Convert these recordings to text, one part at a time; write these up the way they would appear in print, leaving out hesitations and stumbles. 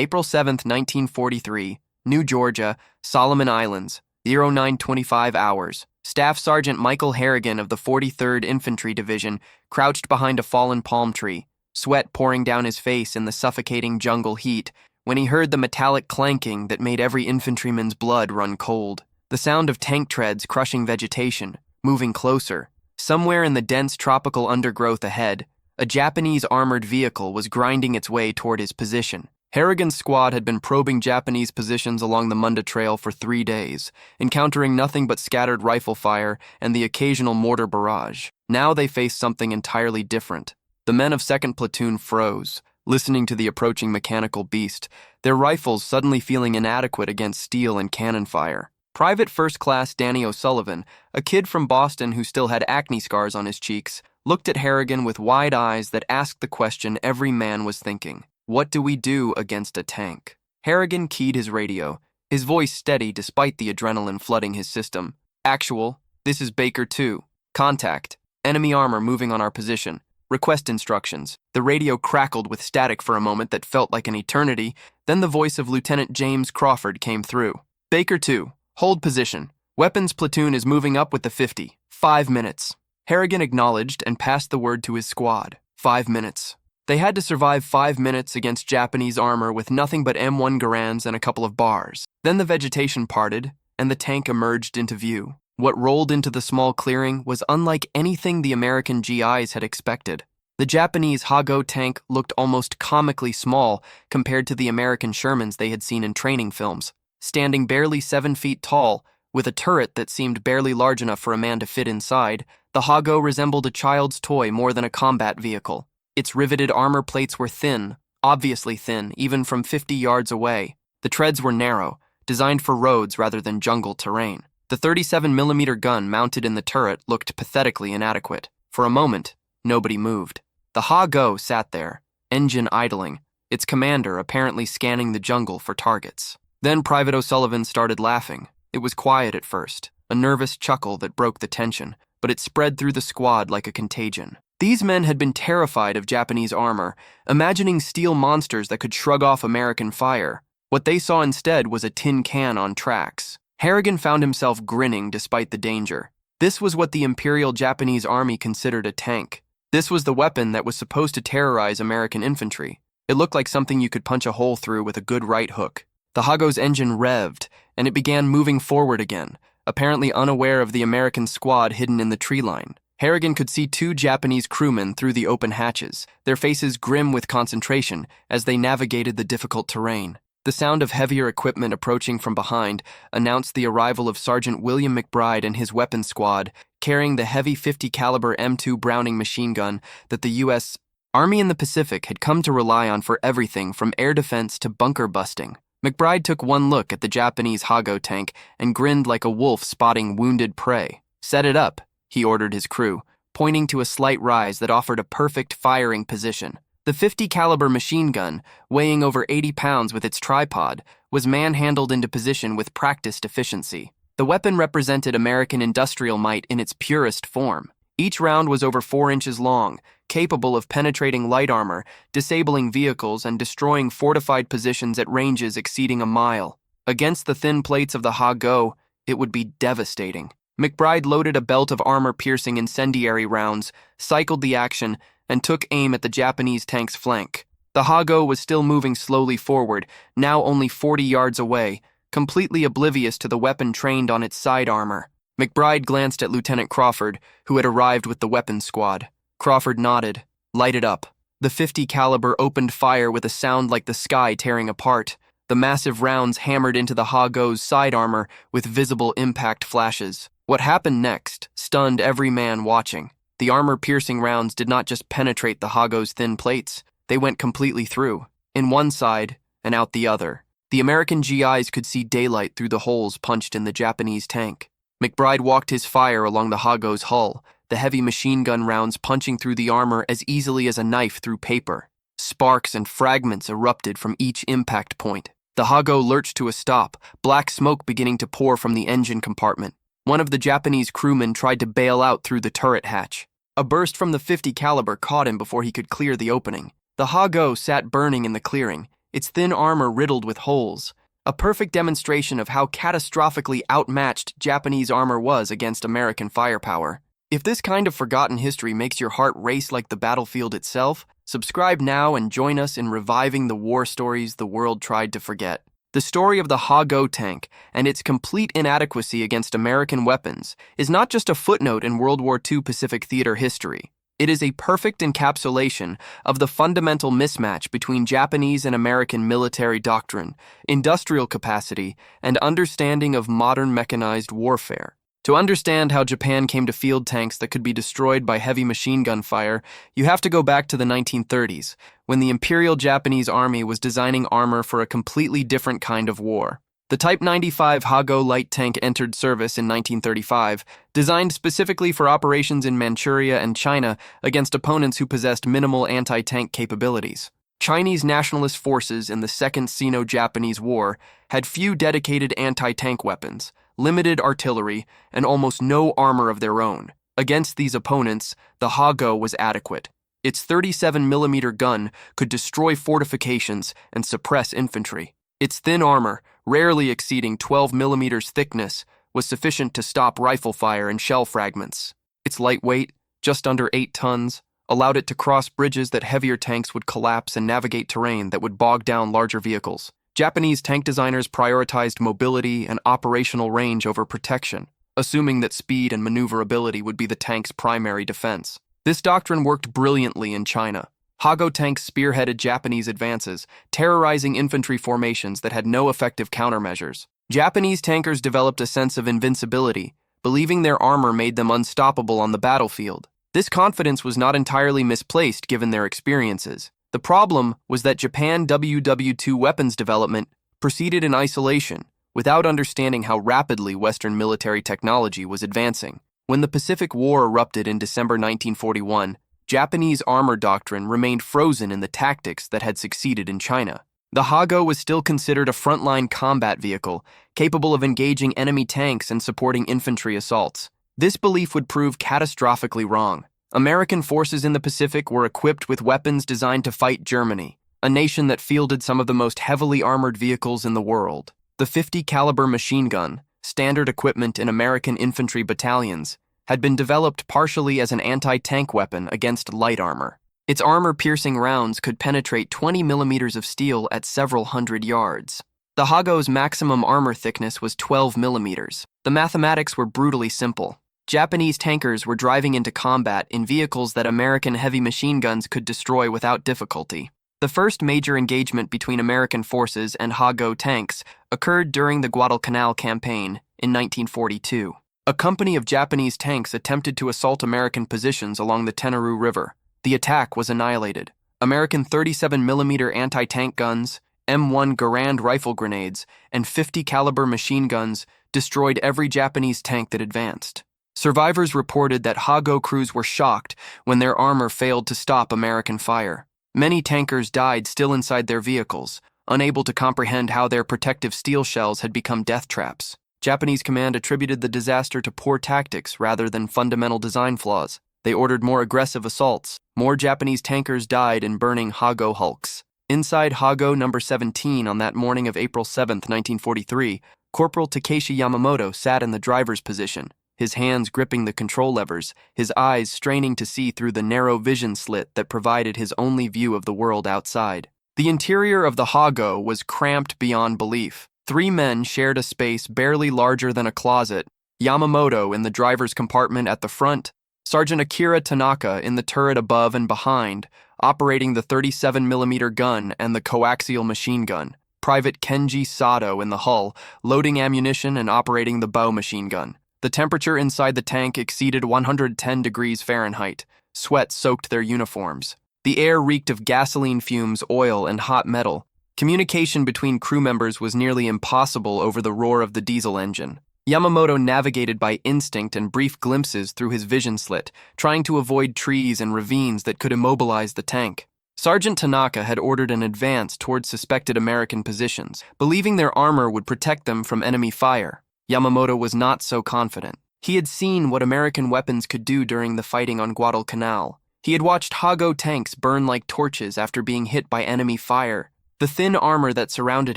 April 7, 1943, New Georgia, Solomon Islands, 0925 hours. Staff Sergeant Michael Harrigan of the 43rd Infantry Division crouched behind a fallen palm tree, sweat pouring down his face in the suffocating jungle heat, when he heard the metallic clanking that made every infantryman's blood run cold. The sound of tank treads crushing vegetation, moving closer. Somewhere in the dense tropical undergrowth ahead, a Japanese armored vehicle was grinding its way toward his position. Harrigan's squad had been probing Japanese positions along the Munda Trail for 3 days, encountering nothing but scattered rifle fire and the occasional mortar barrage. Now they faced something entirely different. The men of 2nd Platoon froze, listening to the approaching mechanical beast, their rifles suddenly feeling inadequate against steel and cannon fire. Private First Class Danny O'Sullivan, a kid from Boston who still had acne scars on his cheeks, looked at Harrigan with wide eyes that asked the question every man was thinking. What do we do against a tank? Harrigan keyed his radio, his voice steady despite the adrenaline flooding his system. Actual, this is Baker 2. Contact. Enemy armor moving on our position. Request instructions. The radio crackled with static for a moment that felt like an eternity, then the voice of Lieutenant James Crawford came through. Baker 2. Hold position. Weapons platoon is moving up with the 50. 5 minutes. Harrigan acknowledged and passed the word to his squad. 5 minutes. They had to survive 5 minutes against Japanese armor with nothing but M1 Garands and a couple of bars. Then the vegetation parted, and the tank emerged into view. What rolled into the small clearing was unlike anything the American GIs had expected. The Japanese Hago tank looked almost comically small compared to the American Shermans they had seen in training films. Standing barely 7 feet tall, with a turret that seemed barely large enough for a man to fit inside, the Hago resembled a child's toy more than a combat vehicle. Its riveted armor plates were thin, obviously thin, even from 50 yards away. The treads were narrow, designed for roads rather than jungle terrain. The 37mm gun mounted in the turret looked pathetically inadequate. For a moment, nobody moved. The Ha-Go sat there, engine idling, its commander apparently scanning the jungle for targets. Then Private O'Sullivan started laughing. It was quiet at first, a nervous chuckle that broke the tension, but it spread through the squad like a contagion. These men had been terrified of Japanese armor, imagining steel monsters that could shrug off American fire. What they saw instead was a tin can on tracks. Harrigan found himself grinning despite the danger. This was what the Imperial Japanese Army considered a tank. This was the weapon that was supposed to terrorize American infantry. It looked like something you could punch a hole through with a good right hook. The Hago's engine revved, and it began moving forward again, apparently unaware of the American squad hidden in the tree line. Harrigan could see 2 Japanese crewmen through the open hatches, their faces grim with concentration as they navigated the difficult terrain. The sound of heavier equipment approaching from behind announced the arrival of Sergeant William McBride and his weapons squad, carrying the heavy 50 caliber M2 Browning machine gun that the U.S. Army in the Pacific had come to rely on for everything from air defense to bunker busting. McBride took one look at the Japanese Hago tank and grinned like a wolf spotting wounded prey. "Set it up," he ordered his crew, pointing to a slight rise that offered a perfect firing position. The 50 caliber machine gun, weighing over 80 pounds with its tripod, was manhandled into position with practiced efficiency. The weapon represented American industrial might in its purest form. Each round was over 4 inches long, capable of penetrating light armor, disabling vehicles, and destroying fortified positions at ranges exceeding a mile. Against the thin plates of the Ha-Go, it would be devastating. McBride loaded a belt of armor-piercing incendiary rounds, cycled the action, and took aim at the Japanese tank's flank. The Ha-Go was still moving slowly forward, now only 40 yards away, completely oblivious to the weapon trained on its side armor. McBride glanced at Lieutenant Crawford, who had arrived with the weapons squad. Crawford nodded, lighted up. The 50 caliber opened fire with a sound like the sky tearing apart. The massive rounds hammered into the Ha-Go's side armor with visible impact flashes. What happened next stunned every man watching. The armor-piercing rounds did not just penetrate the Ha-Go's thin plates, they went completely through, in one side and out the other. The American GIs could see daylight through the holes punched in the Japanese tank. McBride walked his fire along the Ha-Go's hull, the heavy machine gun rounds punching through the armor as easily as a knife through paper. Sparks and fragments erupted from each impact point. The Ha-Go lurched to a stop, black smoke beginning to pour from the engine compartment. One of the Japanese crewmen tried to bail out through the turret hatch. A burst from the 50 caliber caught him before he could clear the opening. The Ha-Go sat burning in the clearing, its thin armor riddled with holes, a perfect demonstration of how catastrophically outmatched Japanese armor was against American firepower. If this kind of forgotten history makes your heart race like the battlefield itself, subscribe now and join us in reviving the war stories the world tried to forget. The story of the Ha-Go tank and its complete inadequacy against American weapons is not just a footnote in World War II Pacific theater history. It is a perfect encapsulation of the fundamental mismatch between Japanese and American military doctrine, industrial capacity, and understanding of modern mechanized warfare. To understand how Japan came to field tanks that could be destroyed by heavy machine gun fire, you have to go back to the 1930s, when the Imperial Japanese Army was designing armor for a completely different kind of war. The Type 95 Ha-Go light tank entered service in 1935, designed specifically for operations in Manchuria and China against opponents who possessed minimal anti-tank capabilities. Chinese nationalist forces in the Second Sino-Japanese War had few dedicated anti-tank weapons, limited artillery, and almost no armor of their own. Against these opponents, the Ha-Go was adequate. Its 37mm gun could destroy fortifications and suppress infantry. Its thin armor, rarely exceeding 12mm thickness, was sufficient to stop rifle fire and shell fragments. Its lightweight, just under 8 tons, allowed it to cross bridges that heavier tanks would collapse and navigate terrain that would bog down larger vehicles. Japanese tank designers prioritized mobility and operational range over protection, assuming that speed and maneuverability would be the tank's primary defense. This doctrine worked brilliantly in China. Ha-Go tanks spearheaded Japanese advances, terrorizing infantry formations that had no effective countermeasures. Japanese tankers developed a sense of invincibility, believing their armor made them unstoppable on the battlefield. This confidence was not entirely misplaced given their experiences. The problem was that Japan WW2 weapons development proceeded in isolation, without understanding how rapidly Western military technology was advancing. When the Pacific War erupted in December 1941, Japanese armor doctrine remained frozen in the tactics that had succeeded in China. The Ha-Go was still considered a frontline combat vehicle, capable of engaging enemy tanks and supporting infantry assaults. This belief would prove catastrophically wrong. American forces in the Pacific were equipped with weapons designed to fight Germany, a nation that fielded some of the most heavily armored vehicles in the world. The .50 caliber machine gun, standard equipment in American infantry battalions, had been developed partially as an anti-tank weapon against light armor. Its armor-piercing rounds could penetrate 20 millimeters of steel at several hundred yards. The Ha-Go's maximum armor thickness was 12 millimeters. The mathematics were brutally simple. Japanese tankers were driving into combat in vehicles that American heavy machine guns could destroy without difficulty. The first major engagement between American forces and Ha-Go tanks occurred during the Guadalcanal campaign in 1942. A company of Japanese tanks attempted to assault American positions along the Tenarú River. The attack was annihilated. American 37mm anti-tank guns, M1 Garand rifle grenades, and .50 caliber machine guns destroyed every Japanese tank that advanced. Survivors reported that Ha-Go crews were shocked when their armor failed to stop American fire. Many tankers died still inside their vehicles, unable to comprehend how their protective steel shells had become death traps. Japanese command attributed the disaster to poor tactics rather than fundamental design flaws. They ordered more aggressive assaults. More Japanese tankers died in burning Ha-Go hulks. Inside Ha-Go number 17 on that morning of April 7, 1943, Corporal Takeshi Yamamoto sat in the driver's position, his hands gripping the control levers, his eyes straining to see through the narrow vision slit that provided his only view of the world outside. The interior of the Ha-Go was cramped beyond belief. 3 men shared a space barely larger than a closet: Yamamoto in the driver's compartment at the front, Sergeant Akira Tanaka in the turret above and behind, operating the 37mm gun and the coaxial machine gun, Private Kenji Sato in the hull, loading ammunition and operating the bow machine gun. The temperature inside the tank exceeded 110 degrees Fahrenheit. Sweat soaked their uniforms. The air reeked of gasoline fumes, oil, and hot metal. Communication between crew members was nearly impossible over the roar of the diesel engine. Yamamoto navigated by instinct and brief glimpses through his vision slit, trying to avoid trees and ravines that could immobilize the tank. Sergeant Tanaka had ordered an advance towards suspected American positions, believing their armor would protect them from enemy fire. Yamamoto was not so confident. He had seen what American weapons could do during the fighting on Guadalcanal. He had watched Ha-Go tanks burn like torches after being hit by enemy fire. The thin armor that surrounded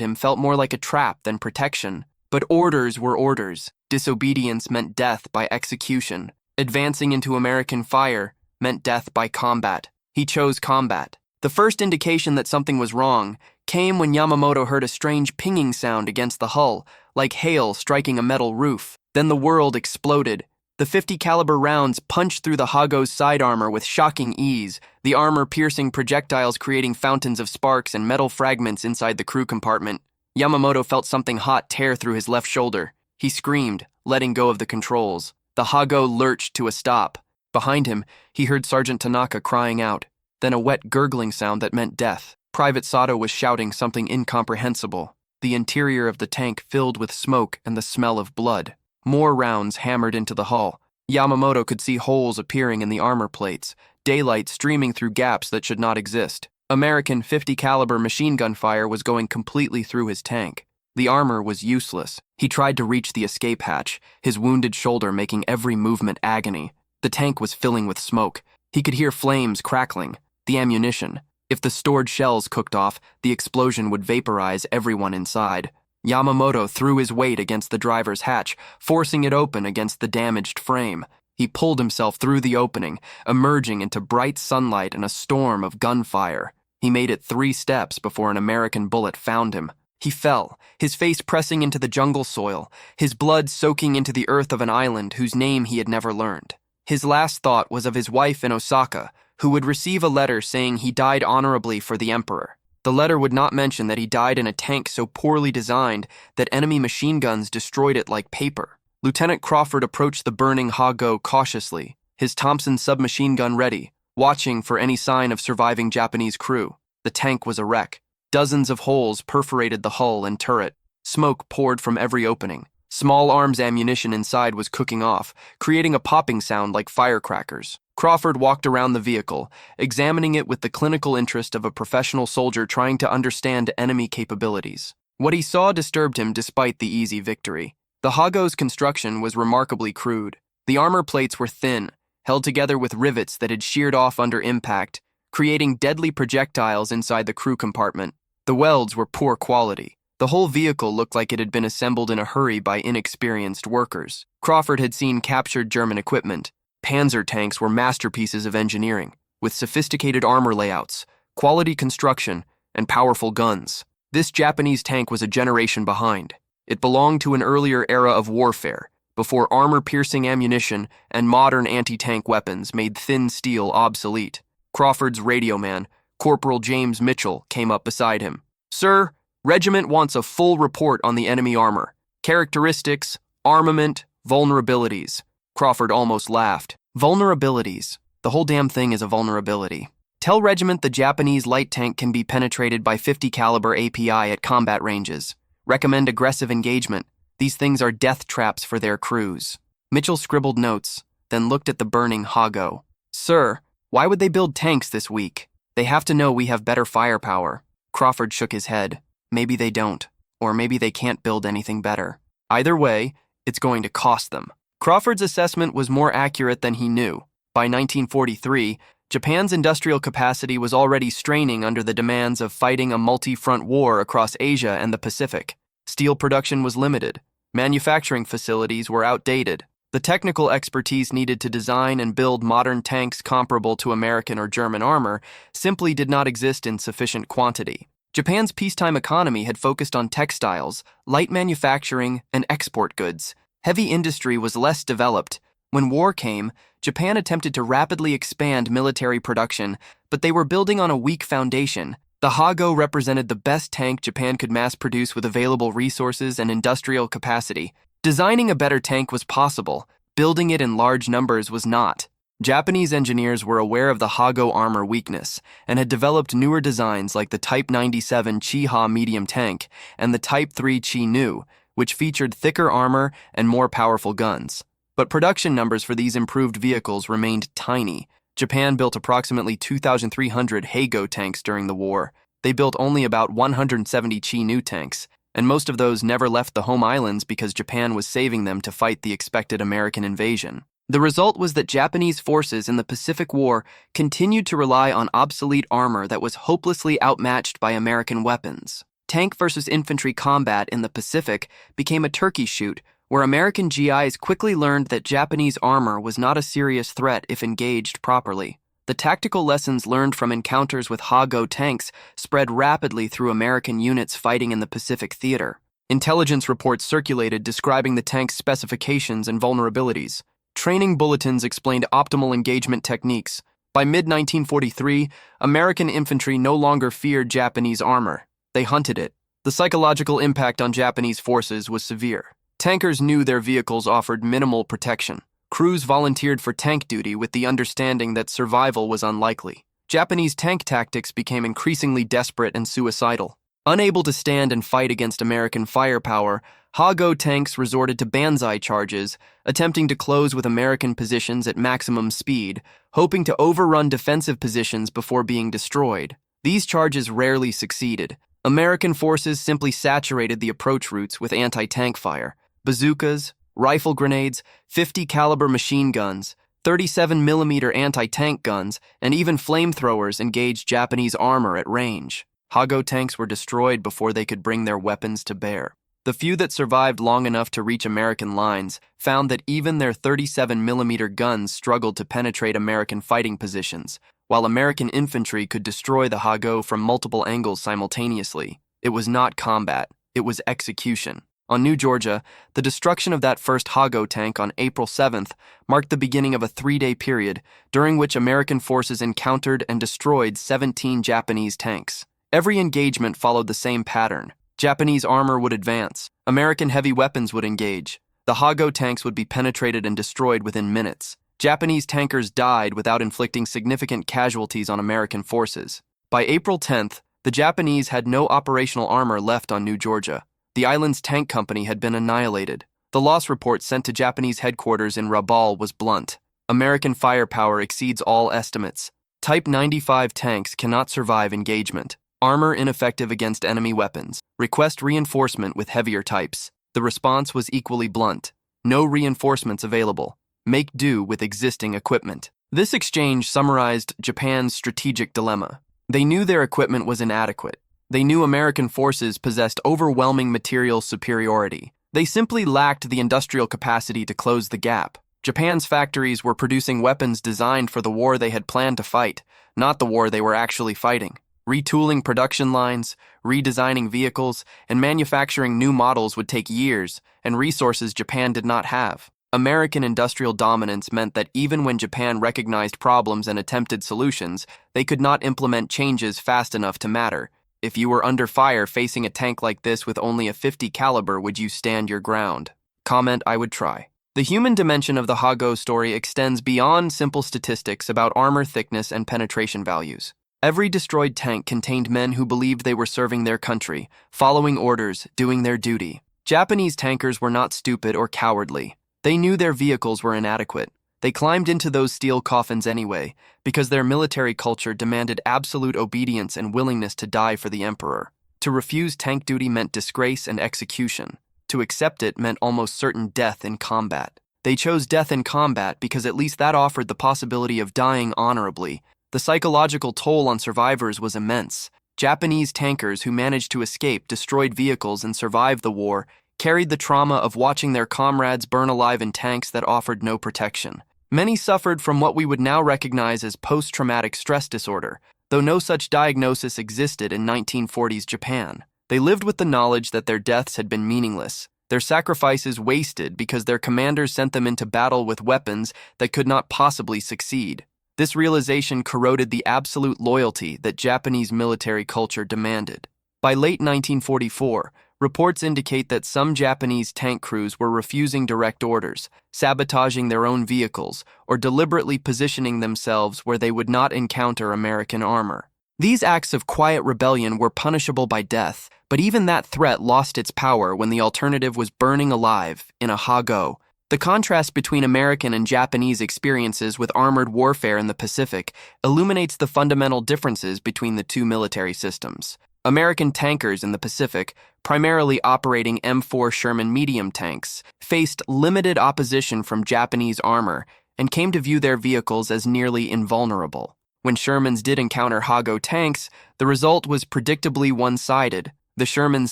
him felt more like a trap than protection. But orders were orders. Disobedience meant death by execution. Advancing into American fire meant death by combat. He chose combat. The first indication that something was wrong came when Yamamoto heard a strange pinging sound against the hull, like hail striking a metal roof. Then the world exploded. The 50 caliber rounds punched through the Hago's side armor with shocking ease, the armor-piercing projectiles creating fountains of sparks and metal fragments inside the crew compartment. Yamamoto felt something hot tear through his left shoulder. He screamed, letting go of the controls. The Hago lurched to a stop. Behind him, he heard Sergeant Tanaka crying out, then a wet gurgling sound that meant death. Private Sato was shouting something incomprehensible. The interior of the tank filled with smoke and the smell of blood. More rounds hammered into the hull. Yamamoto could see holes appearing in the armor plates, daylight streaming through gaps that should not exist. American 50 caliber machine gun fire was going completely through his tank. The armor was useless. He tried to reach the escape hatch, his wounded shoulder making every movement agony. The tank was filling with smoke. He could hear flames crackling. The ammunition. If the stored shells cooked off, the explosion would vaporize everyone inside. Yamamoto threw his weight against the driver's hatch, forcing it open against the damaged frame. He pulled himself through the opening, emerging into bright sunlight and a storm of gunfire. He made it 3 steps before an American bullet found him. He fell, his face pressing into the jungle soil, his blood soaking into the earth of an island whose name he had never learned. His last thought was of his wife in Osaka, who would receive a letter saying he died honorably for the emperor. The letter would not mention that he died in a tank so poorly designed that enemy machine guns destroyed it like paper. Lieutenant Crawford approached the burning Hago cautiously, his Thompson submachine gun ready, watching for any sign of surviving Japanese crew. The tank was a wreck. Dozens of holes perforated the hull and turret. Smoke poured from every opening. Small arms ammunition inside was cooking off, creating a popping sound like firecrackers. Crawford walked around the vehicle, examining it with the clinical interest of a professional soldier trying to understand enemy capabilities. What he saw disturbed him despite the easy victory. The Hago's construction was remarkably crude. The armor plates were thin, held together with rivets that had sheared off under impact, creating deadly projectiles inside the crew compartment. The welds were poor quality. The whole vehicle looked like it had been assembled in a hurry by inexperienced workers. Crawford had seen captured German equipment. Panzer tanks were masterpieces of engineering, with sophisticated armor layouts, quality construction, and powerful guns. This Japanese tank was a generation behind. It belonged to an earlier era of warfare, before armor-piercing ammunition and modern anti-tank weapons made thin steel obsolete. Crawford's radio man, Corporal James Mitchell, came up beside him. "Sir, regiment wants a full report on the enemy armor. Characteristics, armament, vulnerabilities." Crawford almost laughed. Vulnerabilities. The whole damn thing is a vulnerability. "Tell regiment the Japanese light tank can be penetrated by 50 caliber API at combat ranges. Recommend aggressive engagement. These things are death traps for their crews." Mitchell scribbled notes, then looked at the burning Hago. "Sir, why would they build tanks this weak? They have to know we have better firepower." Crawford shook his head. Maybe they don't, or maybe they can't build anything better. Either way, it's going to cost them. Crawford's assessment was more accurate than he knew. By 1943, Japan's industrial capacity was already straining under the demands of fighting a multi-front war across Asia and the Pacific. Steel production was limited. Manufacturing facilities were outdated. The technical expertise needed to design and build modern tanks comparable to American or German armor simply did not exist in sufficient quantity. Japan's peacetime economy had focused on textiles, light manufacturing, and export goods. Heavy industry was less developed. When war came, Japan attempted to rapidly expand military production, but they were building on a weak foundation. The Hago represented the best tank Japan could mass produce with available resources and industrial capacity. Designing a better tank was possible. Building it in large numbers was not. Japanese engineers were aware of the Hago armor weakness and had developed newer designs like the Type 97 Chiha medium tank and the Type 3 Chi-Nu, which featured thicker armor and more powerful guns. But production numbers for these improved vehicles remained tiny. Japan built approximately 2,300 Hago tanks during the war. They built only about 170 Chi-Nu tanks, and most of those never left the home islands because Japan was saving them to fight the expected American invasion. The result was that Japanese forces in the Pacific War continued to rely on obsolete armor that was hopelessly outmatched by American weapons. Tank versus infantry combat in the Pacific became a turkey shoot, where American GIs quickly learned that Japanese armor was not a serious threat if engaged properly. The tactical lessons learned from encounters with Ha-Go tanks spread rapidly through American units fighting in the Pacific theater. Intelligence reports circulated describing the tank's specifications and vulnerabilities. Training bulletins explained optimal engagement techniques. By mid-1943, American infantry no longer feared Japanese armor. They hunted it. The psychological impact on Japanese forces was severe. Tankers knew their vehicles offered minimal protection. Crews volunteered for tank duty with the understanding that survival was unlikely. Japanese tank tactics became increasingly desperate and suicidal. Unable to stand and fight against American firepower, Ha-Go tanks resorted to banzai charges, attempting to close with American positions at maximum speed, hoping to overrun defensive positions before being destroyed. These charges rarely succeeded. American forces simply saturated the approach routes with anti-tank fire. Bazookas, rifle grenades, 50 caliber machine guns, 37mm anti-tank guns, and even flamethrowers engaged Japanese armor at range. Ha-Go tanks were destroyed before they could bring their weapons to bear. The few that survived long enough to reach American lines found that even their 37mm guns struggled to penetrate American fighting positions, while American infantry could destroy the Ha-Go from multiple angles simultaneously. It was not combat, it was execution. On New Georgia, the destruction of that first Ha-Go tank on April 7th marked the beginning of a 3-day period during which American forces encountered and destroyed 17 Japanese tanks. Every engagement followed the same pattern. Japanese armor would advance. American heavy weapons would engage. The Ha-Go tanks would be penetrated and destroyed within minutes. Japanese tankers died without inflicting significant casualties on American forces. By April 10th, the Japanese had no operational armor left on New Georgia. The island's tank company had been annihilated. The loss report sent to Japanese headquarters in Rabaul was blunt. American firepower exceeds all estimates. Type 95 tanks cannot survive engagement. Armor ineffective against enemy weapons. Request reinforcement with heavier types. The response was equally blunt. No reinforcements available. Make do with existing equipment. This exchange summarized Japan's strategic dilemma. They knew their equipment was inadequate. They knew American forces possessed overwhelming material superiority. They simply lacked the industrial capacity to close the gap. Japan's factories were producing weapons designed for the war they had planned to fight, not the war they were actually fighting. Retooling production lines, redesigning vehicles, and manufacturing new models would take years, and resources Japan did not have. American industrial dominance meant that even when Japan recognized problems and attempted solutions, they could not implement changes fast enough to matter. If you were under fire facing a tank like this with only a 50 caliber, would you stand your ground? Comment: I would try. The human dimension of the Ha-Go story extends beyond simple statistics about armor thickness and penetration values. Every destroyed tank contained men who believed they were serving their country, following orders, doing their duty. Japanese tankers were not stupid or cowardly. They knew their vehicles were inadequate. They climbed into those steel coffins anyway, because their military culture demanded absolute obedience and willingness to die for the emperor. To refuse tank duty meant disgrace and execution. To accept it meant almost certain death in combat. They chose death in combat because at least that offered the possibility of dying honorably. The psychological toll on survivors was immense. Japanese tankers who managed to escape destroyed vehicles and survived the war carried the trauma of watching their comrades burn alive in tanks that offered no protection. Many suffered from what we would now recognize as post-traumatic stress disorder, though no such diagnosis existed in 1940s Japan. They lived with the knowledge that their deaths had been meaningless, their sacrifices wasted because their commanders sent them into battle with weapons that could not possibly succeed. This realization corroded the absolute loyalty that Japanese military culture demanded. By late 1944, reports indicate that some Japanese tank crews were refusing direct orders, sabotaging their own vehicles, or deliberately positioning themselves where they would not encounter American armor. These acts of quiet rebellion were punishable by death, but even that threat lost its power when the alternative was burning alive in a Ha-Go. The contrast between American and Japanese experiences with armored warfare in the Pacific illuminates the fundamental differences between the two military systems. American tankers in the Pacific, primarily operating M4 Sherman medium tanks, faced limited opposition from Japanese armor and came to view their vehicles as nearly invulnerable. When Shermans did encounter Hago tanks, the result was predictably one-sided. The Sherman's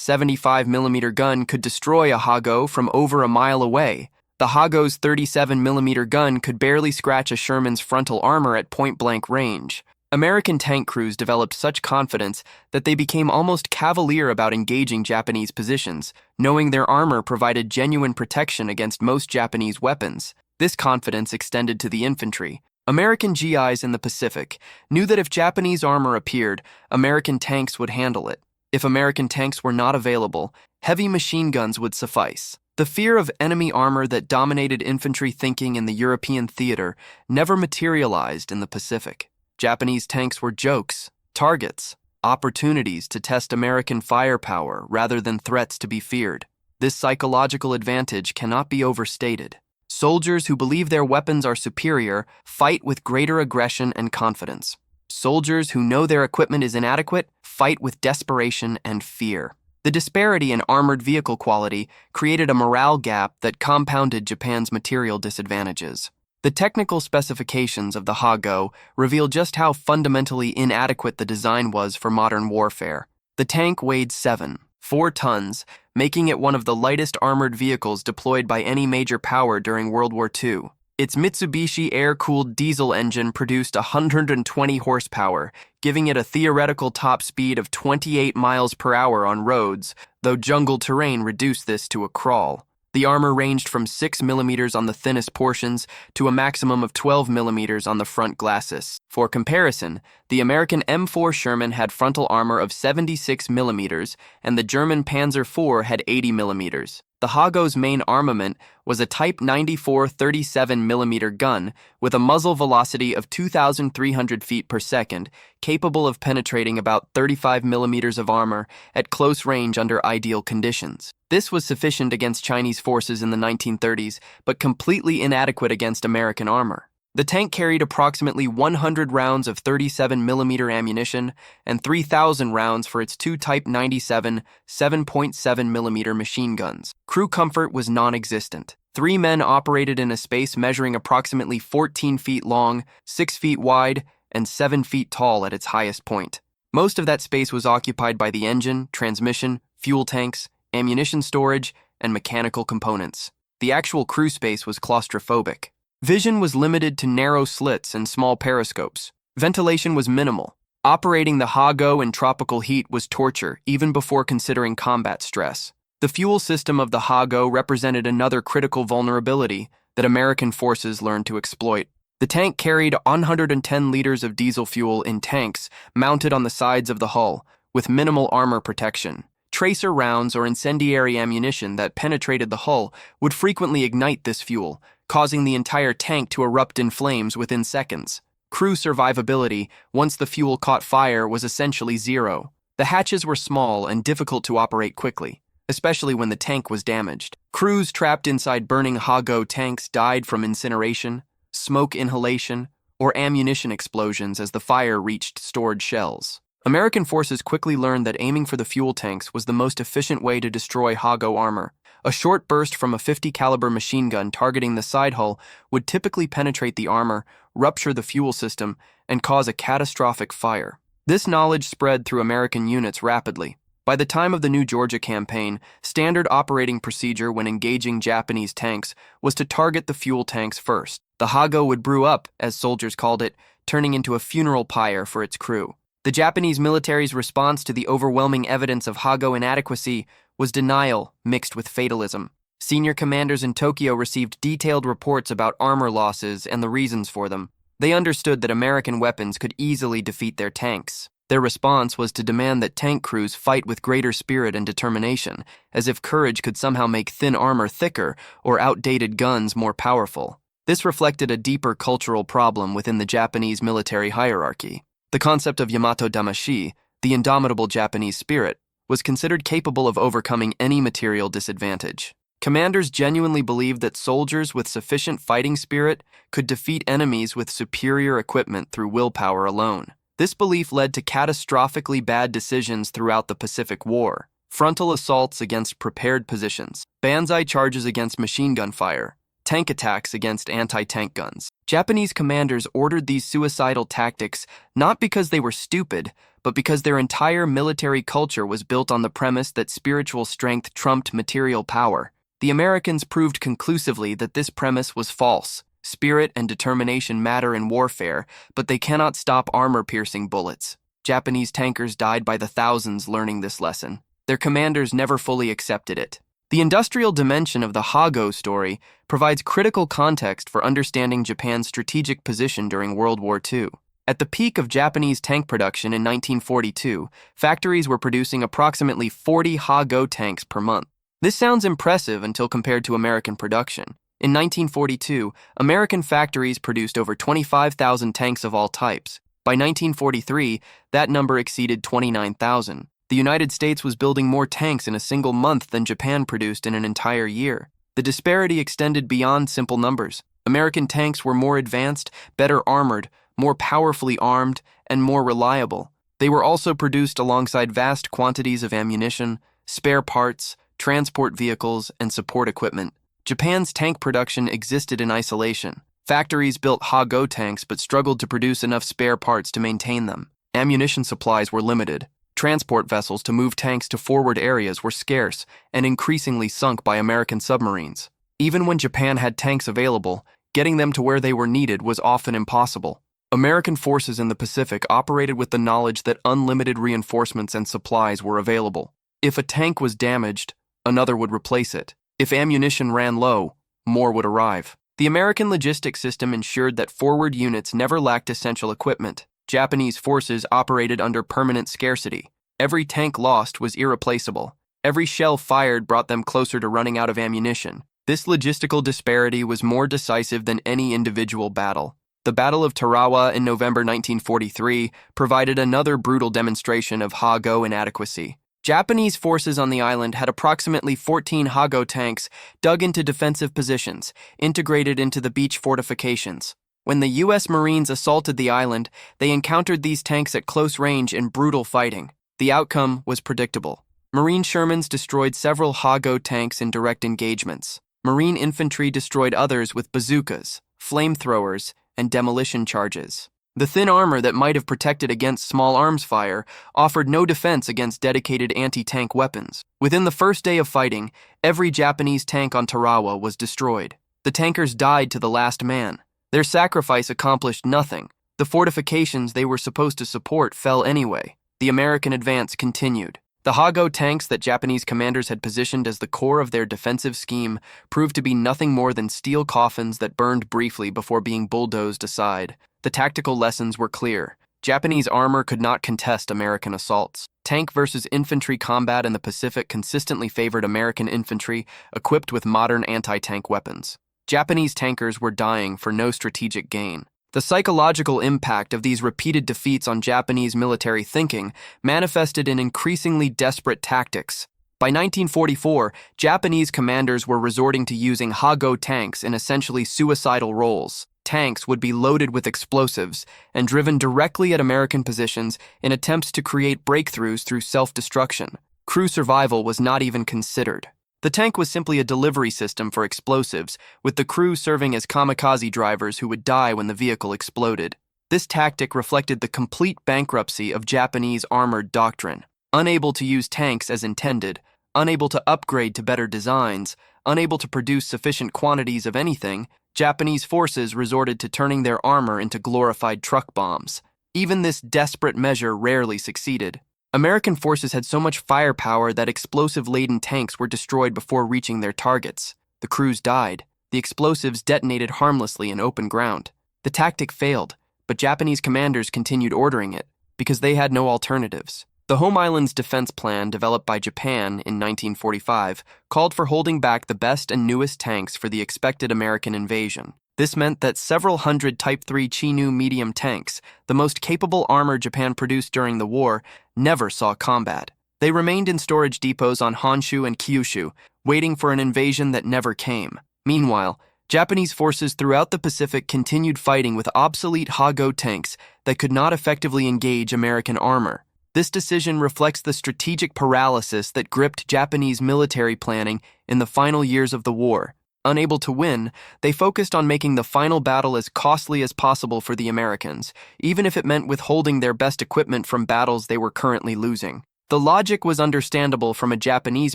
75mm gun could destroy a Hago from over a mile away. The Hago's 37mm gun could barely scratch a Sherman's frontal armor at point-blank range. American tank crews developed such confidence that they became almost cavalier about engaging Japanese positions, knowing their armor provided genuine protection against most Japanese weapons. This confidence extended to the infantry. American GIs in the Pacific knew that if Japanese armor appeared, American tanks would handle it. If American tanks were not available, heavy machine guns would suffice. The fear of enemy armor that dominated infantry thinking in the European theater never materialized in the Pacific. Japanese tanks were jokes, targets, opportunities to test American firepower rather than threats to be feared. This psychological advantage cannot be overstated. Soldiers who believe their weapons are superior fight with greater aggression and confidence. Soldiers who know their equipment is inadequate fight with desperation and fear. The disparity in armored vehicle quality created a morale gap that compounded Japan's material disadvantages. The technical specifications of the Hago reveal just how fundamentally inadequate the design was for modern warfare. The tank weighed 7.4 tons, making it one of the lightest armored vehicles deployed by any major power during World War II. Its Mitsubishi air-cooled diesel engine produced 120 horsepower, giving it a theoretical top speed of 28 miles per hour on roads, though jungle terrain reduced this to a crawl. The armor ranged from 6mm on the thinnest portions to a maximum of 12mm on the front glacis. For comparison, the American M4 Sherman had frontal armor of 76mm and the German Panzer IV had 80mm. The Hago's main armament was a Type 94 37mm gun with a muzzle velocity of 2,300 feet per second, capable of penetrating about 35mm of armor at close range under ideal conditions. This was sufficient against Chinese forces in the 1930s, but completely inadequate against American armor. The tank carried approximately 100 rounds of 37mm ammunition and 3,000 rounds for its two Type 97 7.7mm machine guns. Crew comfort was non-existent. 3 men operated in a space measuring approximately 14 feet long, 6 feet wide, and 7 feet tall at its highest point. Most of that space was occupied by the engine, transmission, fuel tanks, ammunition storage, and mechanical components. The actual crew space was claustrophobic. Vision was limited to narrow slits and small periscopes. Ventilation was minimal. Operating the Hago in tropical heat was torture, even before considering combat stress. The fuel system of the Hago represented another critical vulnerability that American forces learned to exploit. The tank carried 110 liters of diesel fuel in tanks mounted on the sides of the hull, with minimal armor protection. Tracer rounds or incendiary ammunition that penetrated the hull would frequently ignite this fuel, causing the entire tank to erupt in flames within seconds. Crew survivability, once the fuel caught fire, was essentially zero. The hatches were small and difficult to operate quickly, especially when the tank was damaged. Crews trapped inside burning Hago tanks died from incineration, smoke inhalation, or ammunition explosions as the fire reached stored shells. American forces quickly learned that aiming for the fuel tanks was the most efficient way to destroy Hago armor. A short burst from a .50 caliber machine gun targeting the side hull would typically penetrate the armor, rupture the fuel system, and cause a catastrophic fire. This knowledge spread through American units rapidly. By the time of the New Georgia campaign, standard operating procedure when engaging Japanese tanks was to target the fuel tanks first. The Hago would brew up, as soldiers called it, turning into a funeral pyre for its crew. The Japanese military's response to the overwhelming evidence of Hago inadequacy was denial mixed with fatalism. Senior commanders in Tokyo received detailed reports about armor losses and the reasons for them. They understood that American weapons could easily defeat their tanks. Their response was to demand that tank crews fight with greater spirit and determination, as if courage could somehow make thin armor thicker or outdated guns more powerful. This reflected a deeper cultural problem within the Japanese military hierarchy. The concept of Yamato Damashi, the indomitable Japanese spirit, was considered capable of overcoming any material disadvantage. Commanders genuinely believed that soldiers with sufficient fighting spirit could defeat enemies with superior equipment through willpower alone. This belief led to catastrophically bad decisions throughout the Pacific War: frontal assaults against prepared positions, banzai charges against machine gun fire, tank attacks against anti-tank guns. Japanese commanders ordered these suicidal tactics not because they were stupid, but because their entire military culture was built on the premise that spiritual strength trumped material power. The Americans proved conclusively that this premise was false. Spirit and determination matter in warfare, but they cannot stop armor-piercing bullets. Japanese tankers died by the thousands learning this lesson. Their commanders never fully accepted it. The industrial dimension of the Hago story provides critical context for understanding Japan's strategic position during World War II. At the peak of Japanese tank production in 1942, factories were producing approximately 40 Hago tanks per month. This sounds impressive until compared to American production. In 1942, American factories produced over 25,000 tanks of all types. By 1943, that number exceeded 29,000. The United States was building more tanks in a single month than Japan produced in an entire year. The disparity extended beyond simple numbers. American tanks were more advanced, better armored, more powerfully armed, and more reliable. They were also produced alongside vast quantities of ammunition, spare parts, transport vehicles, and support equipment. Japan's tank production existed in isolation. Factories built Hago tanks but struggled to produce enough spare parts to maintain them. Ammunition supplies were limited. Transport vessels to move tanks to forward areas were scarce and increasingly sunk by American submarines. Even when Japan had tanks available, getting them to where they were needed was often impossible. American forces in the Pacific operated with the knowledge that unlimited reinforcements and supplies were available. If a tank was damaged, another would replace it. If ammunition ran low, more would arrive. The American logistics system ensured that forward units never lacked essential equipment. Japanese forces operated under permanent scarcity. Every tank lost was irreplaceable. Every shell fired brought them closer to running out of ammunition. This logistical disparity was more decisive than any individual battle. The Battle of Tarawa in November 1943 provided another brutal demonstration of Hago inadequacy. Japanese forces on the island had approximately 14 Hago tanks dug into defensive positions, integrated into the beach fortifications. When the U.S. Marines assaulted the island, they encountered these tanks at close range in brutal fighting. The outcome was predictable. Marine Shermans destroyed several Hago tanks in direct engagements. Marine infantry destroyed others with bazookas, flamethrowers, and demolition charges. The thin armor that might have protected against small arms fire offered no defense against dedicated anti-tank weapons. Within the first day of fighting, every Japanese tank on Tarawa was destroyed. The tankers died to the last man. Their sacrifice accomplished nothing. The fortifications they were supposed to support fell anyway. The American advance continued. The Hago tanks that Japanese commanders had positioned as the core of their defensive scheme proved to be nothing more than steel coffins that burned briefly before being bulldozed aside. The tactical lessons were clear. Japanese armor could not contest American assaults. Tank versus infantry combat in the Pacific consistently favored American infantry equipped with modern anti-tank weapons. Japanese tankers were dying for no strategic gain. The psychological impact of these repeated defeats on Japanese military thinking manifested in increasingly desperate tactics. By 1944, Japanese commanders were resorting to using Hago tanks in essentially suicidal roles. Tanks would be loaded with explosives and driven directly at American positions in attempts to create breakthroughs through self-destruction. Crew survival was not even considered. The tank was simply a delivery system for explosives, with the crew serving as kamikaze drivers who would die when the vehicle exploded. This tactic reflected the complete bankruptcy of Japanese armored doctrine. Unable to use tanks as intended, unable to upgrade to better designs, unable to produce sufficient quantities of anything, Japanese forces resorted to turning their armor into glorified truck bombs. Even this desperate measure rarely succeeded. American forces had so much firepower that explosive-laden tanks were destroyed before reaching their targets. The crews died. The explosives detonated harmlessly in open ground. The tactic failed, but Japanese commanders continued ordering it because they had no alternatives. The Home Islands Defense Plan, developed by Japan in 1945, called for holding back the best and newest tanks for the expected American invasion. This meant that several hundred Type 3 Chinu medium tanks, the most capable armor Japan produced during the war, never saw combat. They remained in storage depots on Honshu and Kyushu, waiting for an invasion that never came. Meanwhile, Japanese forces throughout the Pacific continued fighting with obsolete Ha-Go tanks that could not effectively engage American armor. This decision reflects the strategic paralysis that gripped Japanese military planning in the final years of the war. Unable to win, they focused on making the final battle as costly as possible for the Americans, even if it meant withholding their best equipment from battles they were currently losing. The logic was understandable from a Japanese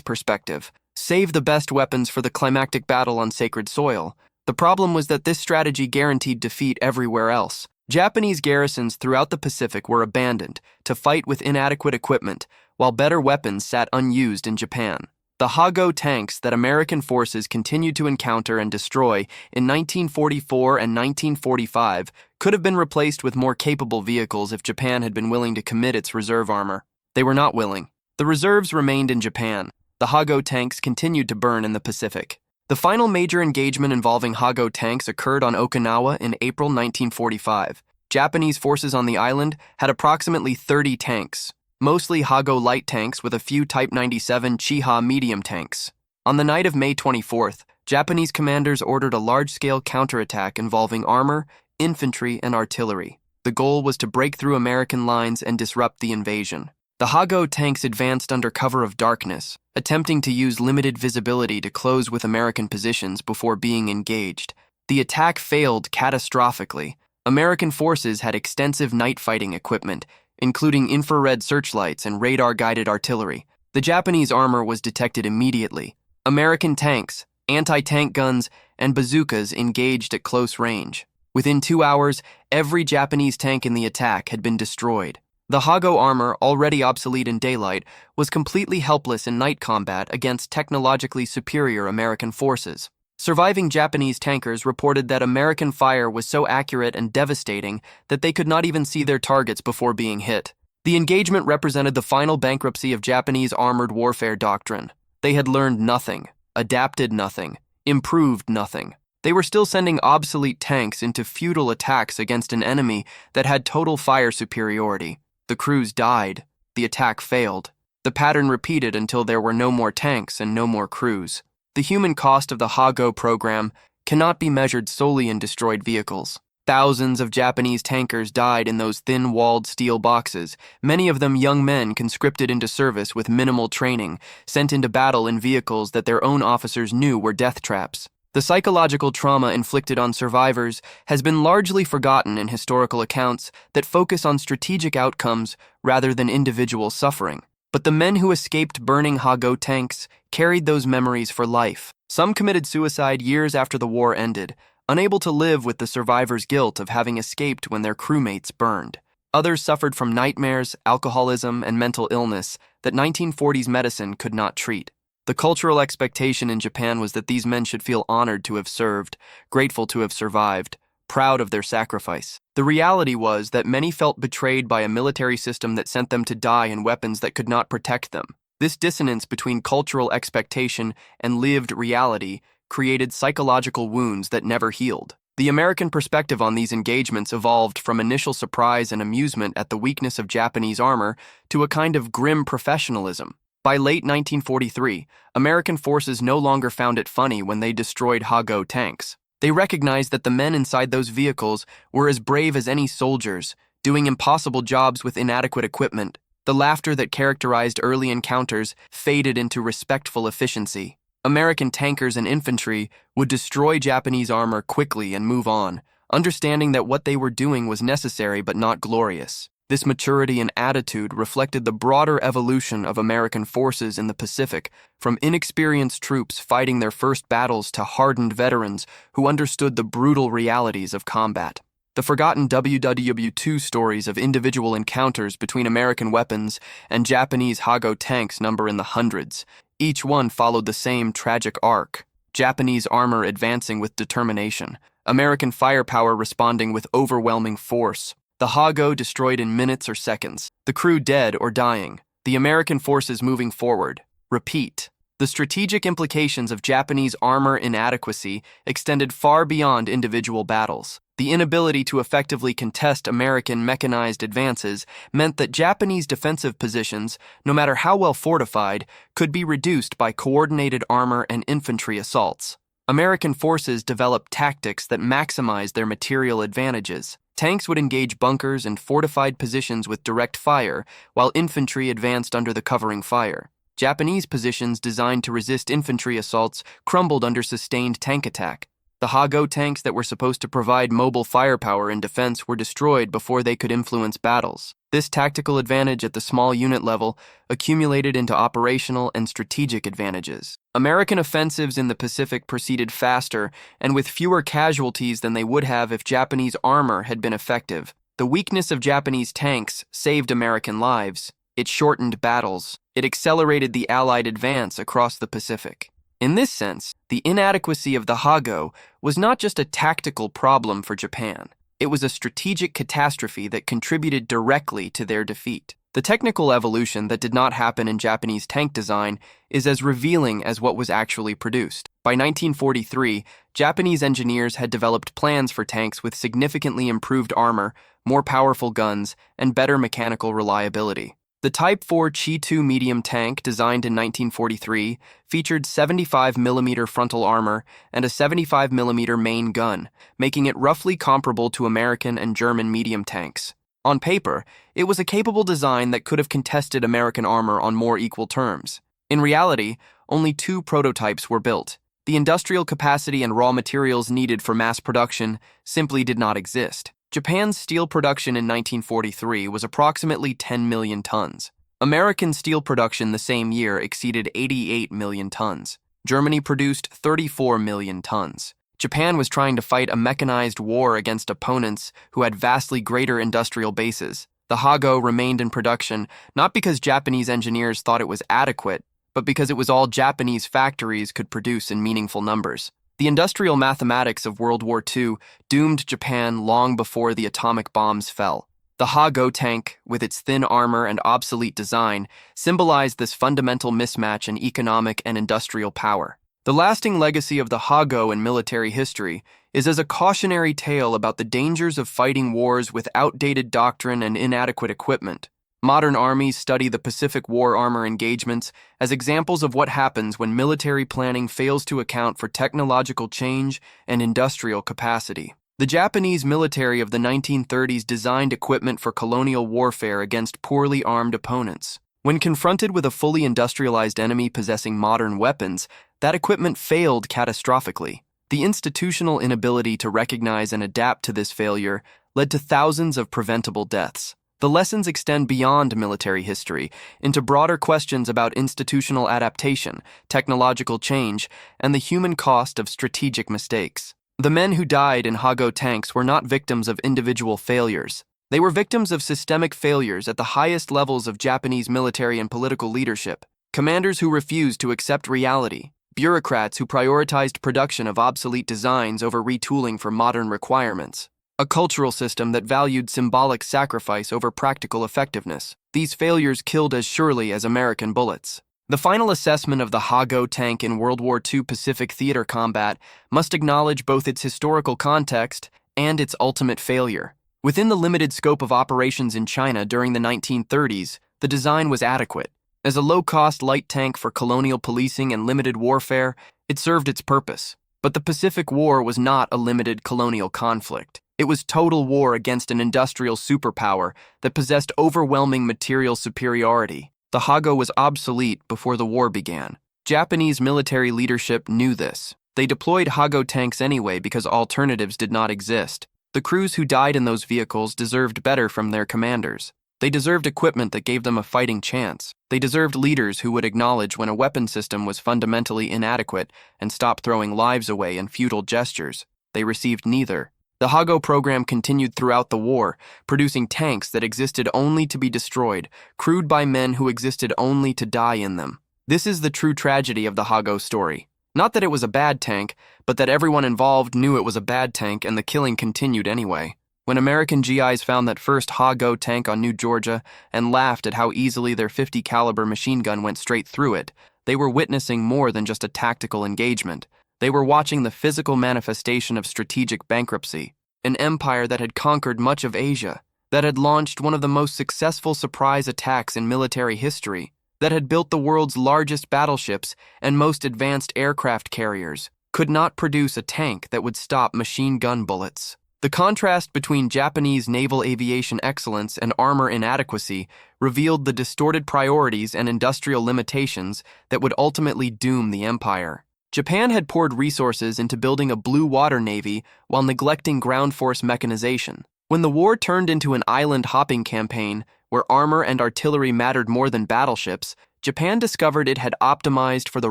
perspective. Save the best weapons for the climactic battle on sacred soil. The problem was that this strategy guaranteed defeat everywhere else. Japanese garrisons throughout the Pacific were abandoned to fight with inadequate equipment, while better weapons sat unused in Japan. The Ha-Go tanks that American forces continued to encounter and destroy in 1944 and 1945 could have been replaced with more capable vehicles if Japan had been willing to commit its reserve armor. They were not willing. The reserves remained in Japan. The Ha-Go tanks continued to burn in the Pacific. The final major engagement involving Ha-Go tanks occurred on Okinawa in April 1945. Japanese forces on the island had approximately 30 tanks, mostly Ha-Go light tanks with a few Type 97 Chiha medium tanks. On the night of May 24th, Japanese commanders ordered a large-scale counterattack involving armor, infantry, and artillery. The goal was to break through American lines and disrupt the invasion. The Ha-Go tanks advanced under cover of darkness, attempting to use limited visibility to close with American positions before being engaged. The attack failed catastrophically. American forces had extensive night fighting equipment, including infrared searchlights and radar-guided artillery. The Japanese armor was detected immediately. American tanks, anti-tank guns, and bazookas engaged at close range. Within 2 hours, every Japanese tank in the attack had been destroyed. The Ha-Go armor, already obsolete in daylight, was completely helpless in night combat against technologically superior American forces. Surviving Japanese tankers reported that American fire was so accurate and devastating that they could not even see their targets before being hit. The engagement represented the final bankruptcy of Japanese armored warfare doctrine. They had learned nothing, adapted nothing, improved nothing. They were still sending obsolete tanks into futile attacks against an enemy that had total fire superiority. The crews died. The attack failed. The pattern repeated until there were no more tanks and no more crews. The human cost of the Ha-Go program cannot be measured solely in destroyed vehicles. Thousands of Japanese tankers died in those thin-walled steel boxes, many of them young men conscripted into service with minimal training, sent into battle in vehicles that their own officers knew were death traps. The psychological trauma inflicted on survivors has been largely forgotten in historical accounts that focus on strategic outcomes rather than individual suffering. But the men who escaped burning Ha-Go tanks carried those memories for life. Some committed suicide years after the war ended, unable to live with the survivors' guilt of having escaped when their crewmates burned. Others suffered from nightmares, alcoholism, and mental illness that 1940s medicine could not treat. The cultural expectation in Japan was that these men should feel honored to have served, grateful to have survived, proud of their sacrifice. The reality was that many felt betrayed by a military system that sent them to die in weapons that could not protect them. This dissonance between cultural expectation and lived reality created psychological wounds that never healed. The American perspective on these engagements evolved from initial surprise and amusement at the weakness of Japanese armor to a kind of grim professionalism. By late 1943, American forces no longer found it funny when they destroyed Ha-Go tanks. They recognized that the men inside those vehicles were as brave as any soldiers, doing impossible jobs with inadequate equipment. The laughter that characterized early encounters faded into respectful efficiency. American tankers and infantry would destroy Japanese armor quickly and move on, understanding that what they were doing was necessary but not glorious. This maturity and attitude reflected the broader evolution of American forces in the Pacific, from inexperienced troops fighting their first battles to hardened veterans who understood the brutal realities of combat. The forgotten WW2 stories of individual encounters between American weapons and Japanese Ha-Go tanks number in the hundreds. Each one followed the same tragic arc: Japanese armor advancing with determination, American firepower responding with overwhelming force. The Ha-Go destroyed in minutes or seconds, the crew dead or dying, the American forces moving forward. Repeat. The strategic implications of Japanese armor inadequacy extended far beyond individual battles. The inability to effectively contest American mechanized advances meant that Japanese defensive positions, no matter how well fortified, could be reduced by coordinated armor and infantry assaults. American forces developed tactics that maximized their material advantages. Tanks would engage bunkers and fortified positions with direct fire, while infantry advanced under the covering fire. Japanese positions designed to resist infantry assaults crumbled under sustained tank attack. The Hago tanks that were supposed to provide mobile firepower in defense were destroyed before they could influence battles. This tactical advantage at the small unit level accumulated into operational and strategic advantages. American offensives in the Pacific proceeded faster and with fewer casualties than they would have if Japanese armor had been effective. The weakness of Japanese tanks saved American lives. It shortened battles. It accelerated the Allied advance across the Pacific. In this sense, the inadequacy of the Hago was not just a tactical problem for Japan. It was a strategic catastrophe that contributed directly to their defeat. The technical evolution that did not happen in Japanese tank design is as revealing as what was actually produced. By 1943, Japanese engineers had developed plans for tanks with significantly improved armor, more powerful guns, and better mechanical reliability. The Type 4 Chi-2 medium tank, designed in 1943, featured 75mm frontal armor and a 75mm main gun, making it roughly comparable to American and German medium tanks. On paper, it was a capable design that could have contested American armor on more equal terms. In reality, only 2 prototypes were built. The industrial capacity and raw materials needed for mass production simply did not exist. Japan's steel production in 1943 was approximately 10 million tons. American steel production the same year exceeded 88 million tons. Germany produced 34 million tons. Japan was trying to fight a mechanized war against opponents who had vastly greater industrial bases. The Hago remained in production not because Japanese engineers thought it was adequate, but because it was all Japanese factories could produce in meaningful numbers. The industrial mathematics of World War II doomed Japan long before the atomic bombs fell. The Hago tank, with its thin armor and obsolete design, symbolized this fundamental mismatch in economic and industrial power. The lasting legacy of the Hago in military history is as a cautionary tale about the dangers of fighting wars with outdated doctrine and inadequate equipment. Modern armies study the Pacific War armor engagements as examples of what happens when military planning fails to account for technological change and industrial capacity. The Japanese military of the 1930s designed equipment for colonial warfare against poorly armed opponents. When confronted with a fully industrialized enemy possessing modern weapons, that equipment failed catastrophically. The institutional inability to recognize and adapt to this failure led to thousands of preventable deaths. The lessons extend beyond military history into broader questions about institutional adaptation, technological change, and the human cost of strategic mistakes. The men who died in Hago tanks were not victims of individual failures. They were victims of systemic failures at the highest levels of Japanese military and political leadership. Commanders who refused to accept reality, bureaucrats who prioritized production of obsolete designs over retooling for modern requirements, a cultural system that valued symbolic sacrifice over practical effectiveness. These failures killed as surely as American bullets. The final assessment of the Hago tank in World War II Pacific theater combat must acknowledge both its historical context and its ultimate failure. Within the limited scope of operations in China during the 1930s, the design was adequate. As a low-cost light tank for colonial policing and limited warfare, it served its purpose. But the Pacific War was not a limited colonial conflict. It was total war against an industrial superpower that possessed overwhelming material superiority. The Hago was obsolete before the war began. Japanese military leadership knew this. They deployed Hago tanks anyway because alternatives did not exist. The crews who died in those vehicles deserved better from their commanders. They deserved equipment that gave them a fighting chance. They deserved leaders who would acknowledge when a weapon system was fundamentally inadequate and stop throwing lives away in futile gestures. They received neither. The Hago program continued throughout the war, producing tanks that existed only to be destroyed, crewed by men who existed only to die in them. This is the true tragedy of the Hago story. Not that it was a bad tank, but that everyone involved knew it was a bad tank and the killing continued anyway. When American GIs found that first Hago tank on New Georgia and laughed at how easily their .50 caliber machine gun went straight through it, they were witnessing more than just a tactical engagement. They were watching the physical manifestation of strategic bankruptcy, an empire that had conquered much of Asia, that had launched one of the most successful surprise attacks in military history, that had built the world's largest battleships and most advanced aircraft carriers, could not produce a tank that would stop machine gun bullets. The contrast between Japanese naval aviation excellence and armor inadequacy revealed the distorted priorities and industrial limitations that would ultimately doom the empire. Japan had poured resources into building a blue water navy while neglecting ground force mechanization. When the war turned into an island-hopping campaign where armor and artillery mattered more than battleships, Japan discovered it had optimized for the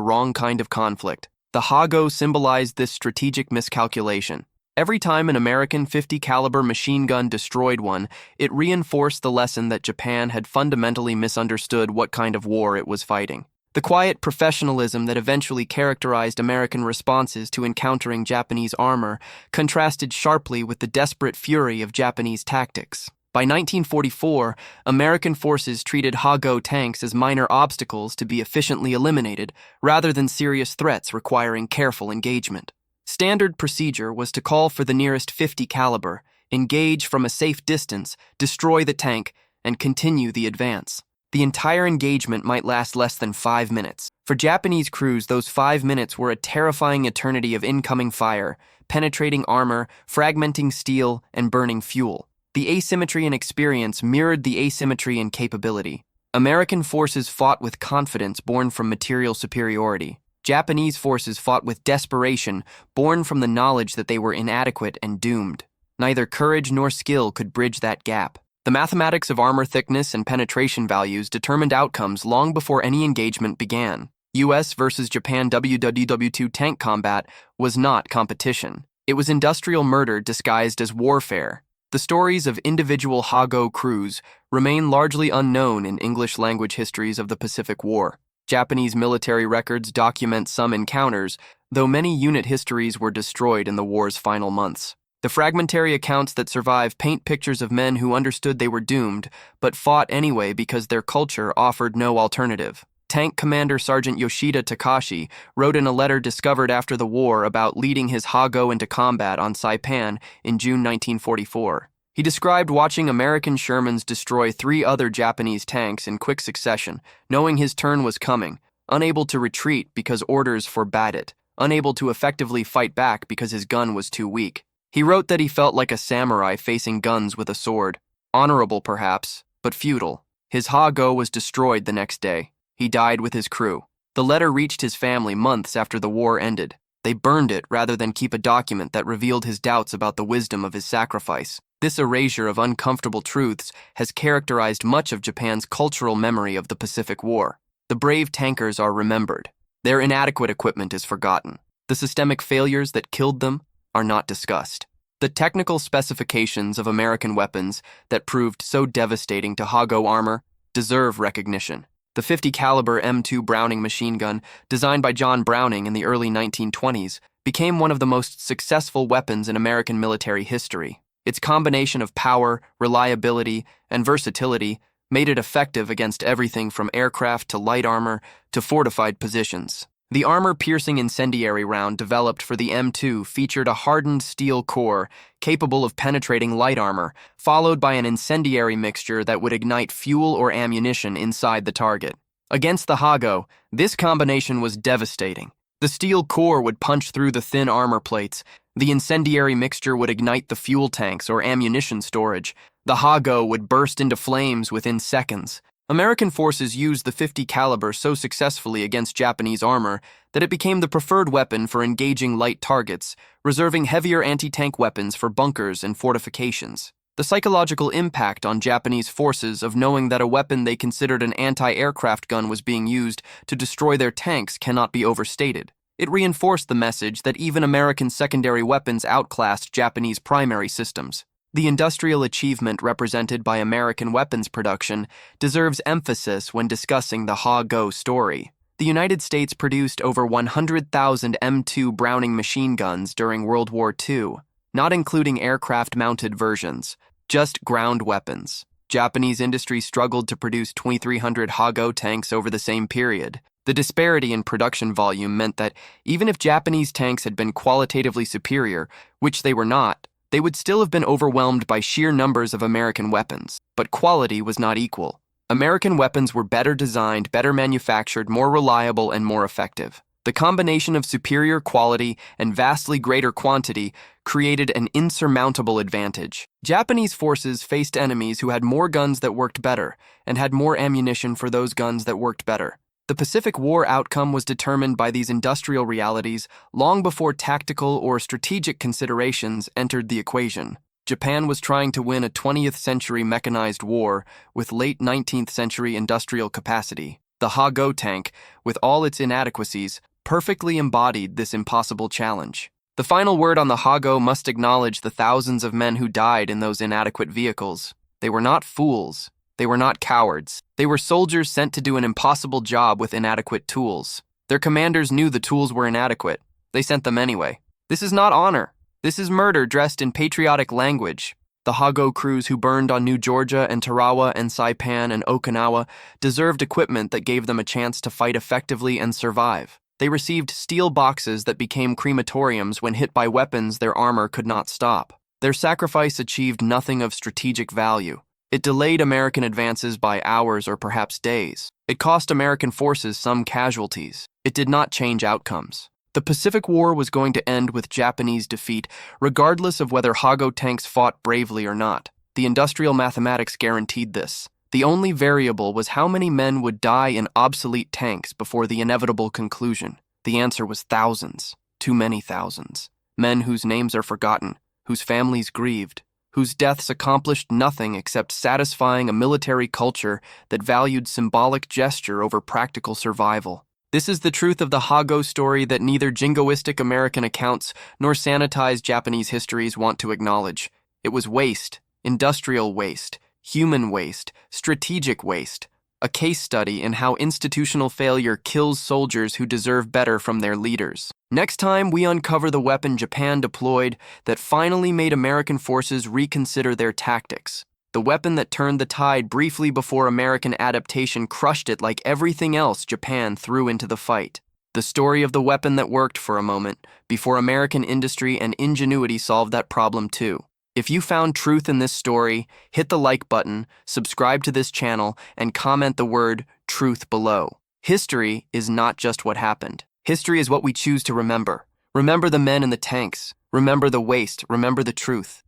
wrong kind of conflict. The Hago symbolized this strategic miscalculation. Every time an American .50 caliber machine gun destroyed one, it reinforced the lesson that Japan had fundamentally misunderstood what kind of war it was fighting. The quiet professionalism that eventually characterized American responses to encountering Japanese armor contrasted sharply with the desperate fury of Japanese tactics. By 1944, American forces treated Hago tanks as minor obstacles to be efficiently eliminated, rather than serious threats requiring careful engagement. Standard procedure was to call for the nearest .50 caliber, engage from a safe distance, destroy the tank, and continue the advance. The entire engagement might last less than 5 minutes. For Japanese crews, those 5 minutes were a terrifying eternity of incoming fire, penetrating armor, fragmenting steel, and burning fuel. The asymmetry in experience mirrored the asymmetry in capability. American forces fought with confidence born from material superiority. Japanese forces fought with desperation, born from the knowledge that they were inadequate and doomed. Neither courage nor skill could bridge that gap. The mathematics of armor thickness and penetration values determined outcomes long before any engagement began. US versus Japan WWW2 tank combat was not competition. It was industrial murder disguised as warfare. The stories of individual Hago crews remain largely unknown in English-language histories of the Pacific War. Japanese military records document some encounters, though many unit histories were destroyed in the war's final months. The fragmentary accounts that survive paint pictures of men who understood they were doomed, but fought anyway because their culture offered no alternative. Tank Commander Sergeant Yoshida Takashi wrote in a letter discovered after the war about leading his Hago into combat on Saipan in June 1944. He described watching American Shermans destroy 3 other Japanese tanks in quick succession, knowing his turn was coming, unable to retreat because orders forbade it, unable to effectively fight back because his gun was too weak. He wrote that he felt like a samurai facing guns with a sword. Honorable, perhaps, but futile. His Hago was destroyed the next day. He died with his crew. The letter reached his family months after the war ended. They burned it rather than keep a document that revealed his doubts about the wisdom of his sacrifice. This erasure of uncomfortable truths has characterized much of Japan's cultural memory of the Pacific War. The brave tankers are remembered. Their inadequate equipment is forgotten. The systemic failures that killed them are not discussed. The technical specifications of American weapons that proved so devastating to Hago armor deserve recognition. The .50 caliber M2 Browning machine gun, designed by John Browning in the early 1920s, became one of the most successful weapons in American military history. Its combination of power, reliability, and versatility made it effective against everything from aircraft to light armor to fortified positions. The armor-piercing incendiary round developed for the M2 featured a hardened steel core capable of penetrating light armor, followed by an incendiary mixture that would ignite fuel or ammunition inside the target. Against the Hago, this combination was devastating. The steel core would punch through the thin armor plates. The incendiary mixture would ignite the fuel tanks or ammunition storage. The Hago would burst into flames within seconds. American forces used the .50 caliber so successfully against Japanese armor that it became the preferred weapon for engaging light targets, reserving heavier anti-tank weapons for bunkers and fortifications. The psychological impact on Japanese forces of knowing that a weapon they considered an anti-aircraft gun was being used to destroy their tanks cannot be overstated. It reinforced the message that even American secondary weapons outclassed Japanese primary systems. The industrial achievement represented by American weapons production deserves emphasis when discussing the Hago story. The United States produced over 100,000 M2 Browning machine guns during World War II, not including aircraft-mounted versions, just ground weapons. Japanese industry struggled to produce 2,300 Hago tanks over the same period. The disparity in production volume meant that even if Japanese tanks had been qualitatively superior, which they were not, they would still have been overwhelmed by sheer numbers of American weapons. But quality was not equal. American weapons were better designed, better manufactured, more reliable, and more effective. The combination of superior quality and vastly greater quantity created an insurmountable advantage. Japanese forces faced enemies who had more guns that worked better and had more ammunition for those guns that worked better. The Pacific War outcome was determined by these industrial realities long before tactical or strategic considerations entered the equation. Japan was trying to win a 20th century mechanized war with late 19th century industrial capacity. The Ha-Go tank, with all its inadequacies, perfectly embodied this impossible challenge. The final word on the Ha-Go must acknowledge the thousands of men who died in those inadequate vehicles. They were not fools. They were not cowards. They were soldiers sent to do an impossible job with inadequate tools. Their commanders knew the tools were inadequate. They sent them anyway. This is not honor. This is murder dressed in patriotic language. The Ha-Go crews who burned on New Georgia and Tarawa and Saipan and Okinawa deserved equipment that gave them a chance to fight effectively and survive. They received steel boxes that became crematoriums when hit by weapons their armor could not stop. Their sacrifice achieved nothing of strategic value. It delayed American advances by hours or perhaps days. It cost American forces some casualties. It did not change outcomes. The Pacific War was going to end with Japanese defeat, regardless of whether Ha-Go tanks fought bravely or not. The industrial mathematics guaranteed this. The only variable was how many men would die in obsolete tanks before the inevitable conclusion. The answer was thousands, too many thousands. Men whose names are forgotten, whose families grieved, whose deaths accomplished nothing except satisfying a military culture that valued symbolic gesture over practical survival. This is the truth of the Ha-Go story that neither jingoistic American accounts nor sanitized Japanese histories want to acknowledge. It was waste, industrial waste, human waste, strategic waste, a case study in how institutional failure kills soldiers who deserve better from their leaders. Next time, we uncover the weapon Japan deployed that finally made American forces reconsider their tactics. The weapon that turned the tide briefly before American adaptation crushed it like everything else Japan threw into the fight. The story of the weapon that worked for a moment, before American industry and ingenuity solved that problem too. If you found truth in this story, hit the like button, subscribe to this channel, and comment the word truth below. History is not just what happened. History is what we choose to remember. Remember the men in the tanks. Remember the waste. Remember the truth.